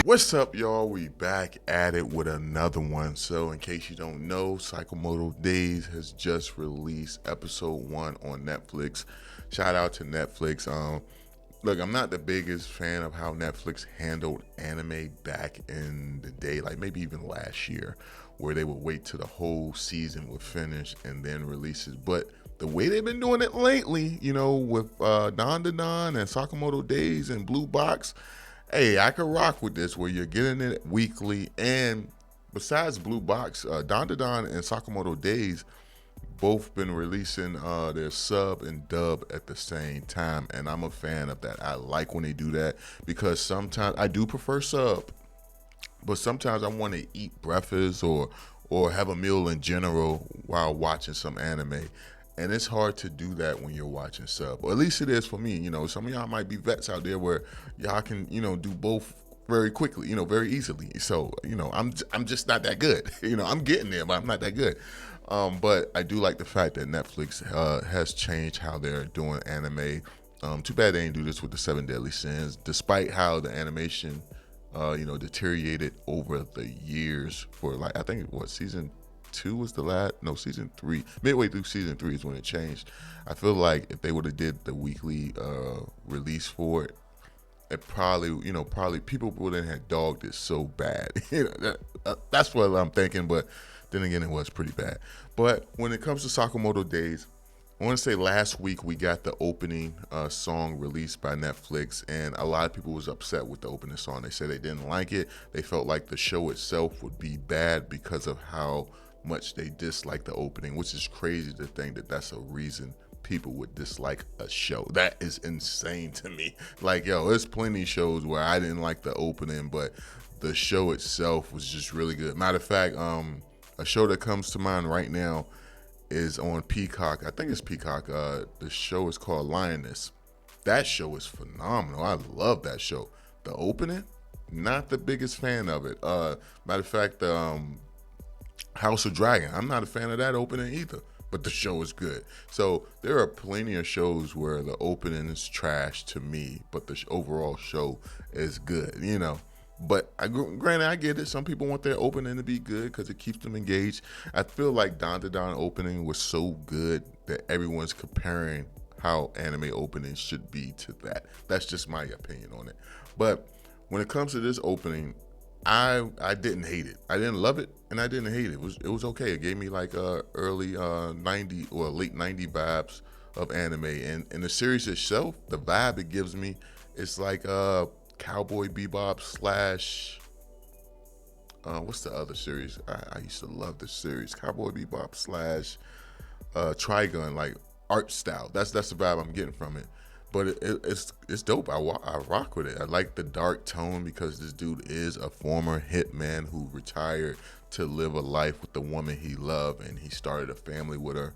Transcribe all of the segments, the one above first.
What's up, y'all? We back at it with another one. So, in case you don't know, Sakamoto Days has just released episode 1 on Netflix. Shout out to Netflix. Look, I'm not the biggest fan of how Netflix handled anime back in the day, like maybe even last year, where they would wait till the whole season would finish and then release it. But the way they've been doing it lately, you know, with Don Da Don and Sakamoto Days and Blue Box, hey, I could rock with this where you're getting it weekly. And besides Blue Box, Don Da Don and Sakamoto Days both been releasing their sub and dub at the same time, and I'm a fan of that. I like when they do that because sometimes I do prefer sub, but sometimes I want to eat breakfast or have a meal in general while watching some anime. And it's hard to do that when you're watching sub, or at least it is for me. You know, some of y'all might be vets out there where y'all can, you know, do both very quickly, you know, very easily. So, you know, I'm just not that good. You know, I'm getting there, but I'm not that good. But I do like the fact that Netflix has changed how they're doing anime. Too bad they didn't do this with the Seven Deadly Sins, despite how the animation, deteriorated over the years. For like, I think season 2 was the last. No, season 3. Midway through season 3 is when it changed. I feel like if they would have did the weekly release for it, it probably people wouldn't have dogged it so bad. That's what I'm thinking, but then again, it was pretty bad. But when it comes to Sakamoto Days, I want to say last week we got the opening song released by Netflix, and a lot of people was upset with the opening song. They said they didn't like it. They felt like the show itself would be bad because of how much they disliked the opening, which is crazy to think that that's a reason people would dislike a show. That is insane to me. Like, yo, there's plenty of shows where I didn't like the opening, but the show itself was just really good. Matter of fact, a show that comes to mind right now is on Peacock. I think it's Peacock. The show is called Lioness. That show is phenomenal. I love that show. The opening, not the biggest fan of it. Matter of fact, House of Dragon, I'm not a fan of that opening either, but the show is good. So there are plenty of shows where the opening is trash to me, but the overall show is good, you know. But granted, I get it. Some people want their opening to be good because it keeps them engaged. I feel like Don Da Don opening was so good that everyone's comparing how anime openings should be to that. That's just my opinion on it. But when it comes to this opening, I didn't hate it. I didn't love it, and I didn't hate it. It was okay. It gave me like early 90 or late 90 vibes of anime. And the series itself, the vibe it gives me, it's like Cowboy Bebop slash what's the other series? I used to love this series. Cowboy Bebop slash Trigun, like art style. That's the vibe I'm getting from it. But it's dope. I rock with it. I like the dark tone because this dude is a former hitman who retired to live a life with the woman he loved, and he started a family with her.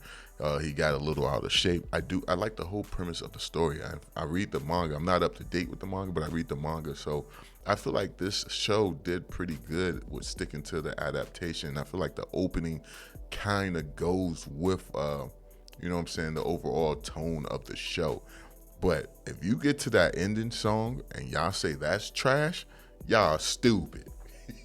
He got a little out of shape. I like the whole premise of the story. I read the manga. I'm not up to date with the manga, but I read the manga. So I feel like this show did pretty good with sticking to the adaptation. I feel like the opening kind of goes with, the overall tone of the show. But if you get to that ending song and y'all say that's trash, y'all stupid.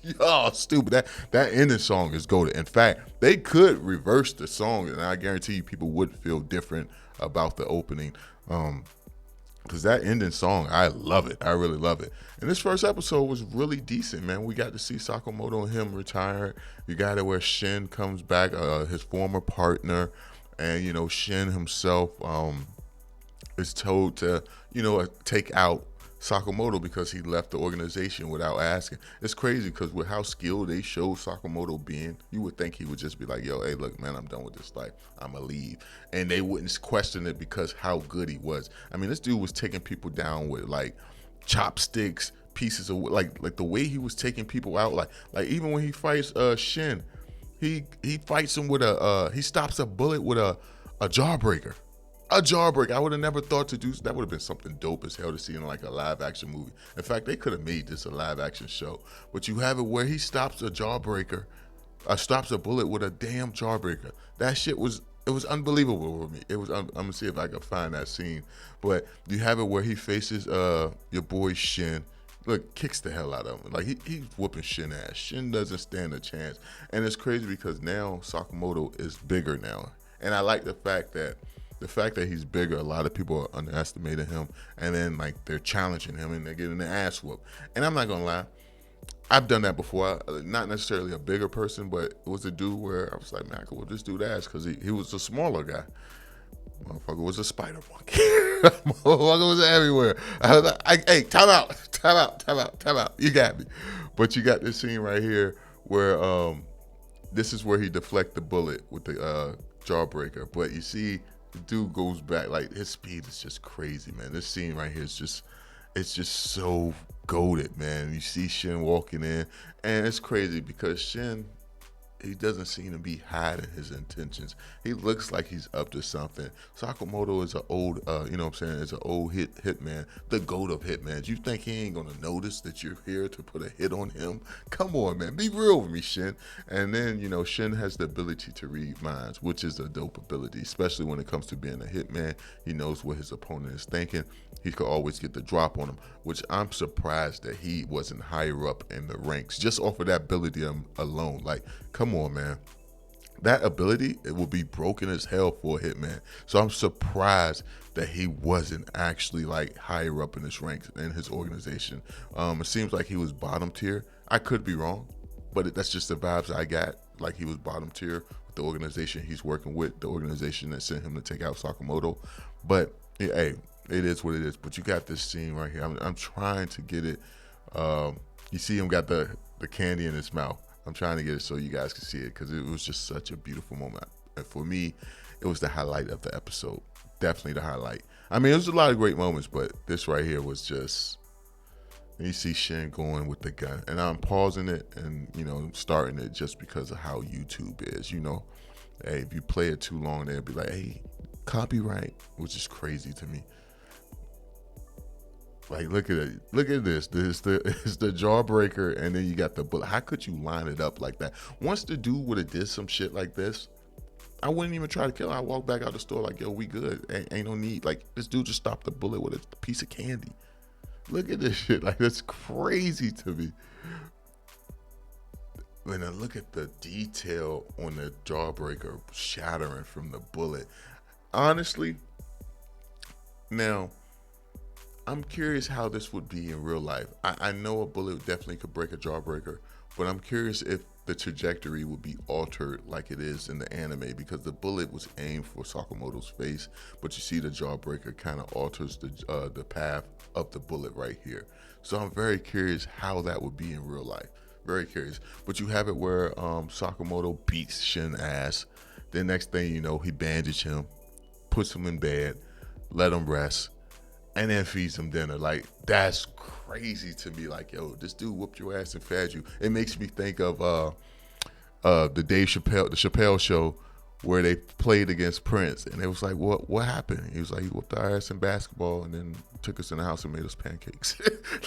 Y'all stupid. That ending song is goated. In fact, they could reverse the song, and I guarantee you people would feel different about the opening. Because that ending song, I love it. I really love it. And this first episode was really decent, man. We got to see Sakamoto and him retire. You got it where Shin comes back, his former partner, and Shin himself is told to, take out Sakamoto because he left the organization without asking. It's crazy because with how skilled they show Sakamoto being, you would think he would just be like, yo, hey, look, man, I'm done with this life. I'ma leave. And they wouldn't question it because how good he was. I mean, this dude was taking people down with like chopsticks, pieces of like the way he was taking people out. Like even when he fights Shin, he fights him with he stops a bullet with a jawbreaker. A jawbreaker. I would have never thought to do that. Would have been something dope as hell to see in like a live action movie. In fact, they could have made this a live action show. But you have it where he stops a jawbreaker, stops a bullet with a damn jawbreaker. That shit was unbelievable for me. I'm gonna see if I can find that scene. But you have it where he faces your boy Shin. look, kicks the hell out of him. Like he's whooping Shin ass. Shin doesn't stand a chance, and it's crazy because now Sakamoto is bigger now, and I like the fact that he's bigger. A lot of people are underestimating him, and then like they're challenging him and they're getting their ass whooped. And I'm not gonna lie, I've done that before. Not necessarily a bigger person, but it was a dude where I was like, man, I could whoop this dude ass because he was a smaller guy. Motherfucker was a spider monkey. Motherfucker was everywhere. I was like, hey, time out. You got me. But you got this scene right here where this is where he deflect the bullet with the jawbreaker. But you see, the dude goes back. Like, his speed is just crazy, man. This scene right here is just, it's just so goated, man. You see Shin walking in, and it's crazy because Shin, he doesn't seem to be hiding his intentions. He looks like he's up to something. Sakamoto is an old, you know what I'm saying, is an old hitman, the GOAT of hitmans. You think he ain't gonna notice that you're here to put a hit on him? Come on, man, be real with me, Shin. And then, you know, Shin has the ability to read minds, which is a dope ability, especially when it comes to being a hitman. He knows what his opponent is thinking. He could always get the drop on him, which I'm surprised that he wasn't higher up in the ranks, just off of that ability alone. Like, come on, man. That ability, it will be broken as hell for a hitman. So I'm surprised that he wasn't actually like higher up in his ranks in his organization. It seems like he was bottom tier. I could be wrong, but that's just the vibes I got. Like he was bottom tier with the organization he's working with, the organization that sent him to take out Sakamoto. But yeah, hey, it is what it is. But you got this scene right here. I'm trying to get it. You see him got the candy in his mouth. I'm trying to get it so you guys can see it because it was just such a beautiful moment. And for me, it was the highlight of the episode. Definitely the highlight. I mean, it was a lot of great moments, but this right here was just, you see Shin going with the gun. And I'm pausing it and, you know, starting it just because of how YouTube is. You know, hey, if you play it too long, they'll be like, hey, copyright, which is crazy to me. Like, look at it. Look at this. It's the jawbreaker, and then you got the bullet. How could you line it up like that? Once the dude would have did some shit like this, I wouldn't even try to kill him. I walk back out the store like, yo, we good. Ain't no need. Like, this dude just stopped the bullet with a piece of candy. Look at this shit. Like, that's crazy to me. And then look at the detail on the jawbreaker shattering from the bullet. Honestly, now, I'm curious how this would be in real life. I know a bullet definitely could break a jawbreaker, but I'm curious if the trajectory would be altered like it is in the anime, because the bullet was aimed for Sakamoto's face, but you see the jawbreaker kind of alters the path of the bullet right here. So I'm very curious how that would be in real life. Very curious. But you have it where Sakamoto beats Shin ass. Then next thing you know, he bandages him, puts him in bed, let him rest, and then feeds him dinner. Like, that's crazy to me. Like, yo, this dude whooped your ass and fed you. It makes me think of the Chappelle show, where they played against Prince, and it was like, what happened? He was like, he whooped our ass in basketball and then took us in the house and made us pancakes.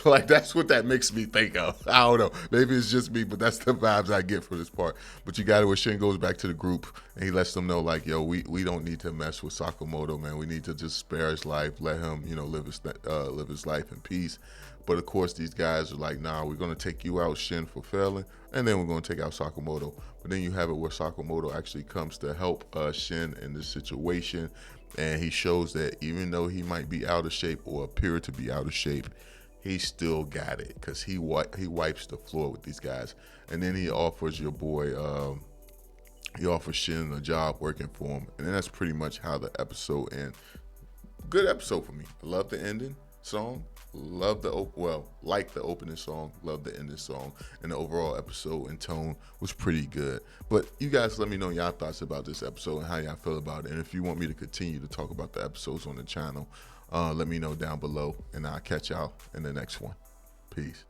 Like, that's what that makes me think of. I don't know. Maybe it's just me, but that's the vibes I get for this part. But you got it where Shin goes back to the group and he lets them know, like, yo, we don't need to mess with Sakamoto, man. We need to just spare his life, let him, you know, live his life in peace. But of course, these guys are like, nah, we're gonna take you out, Shin, for failing, and then we're gonna take out Sakamoto. But then you have it where Sakamoto actually comes to help Shin in this situation, and he shows that even though he might be out of shape or appear to be out of shape, he still got it, because he wipes the floor with these guys. And then he offers your boy, he offers Shin a job working for him, and then that's pretty much how the episode ends. Good episode for me. I love the ending song. Love the like the opening song, love the ending song, and the overall episode and tone was pretty good. But you guys let me know y'all thoughts about this episode and how y'all feel about it. And if you want me to continue to talk about the episodes on the channel, let me know down below, and I'll catch y'all in the next one. Peace.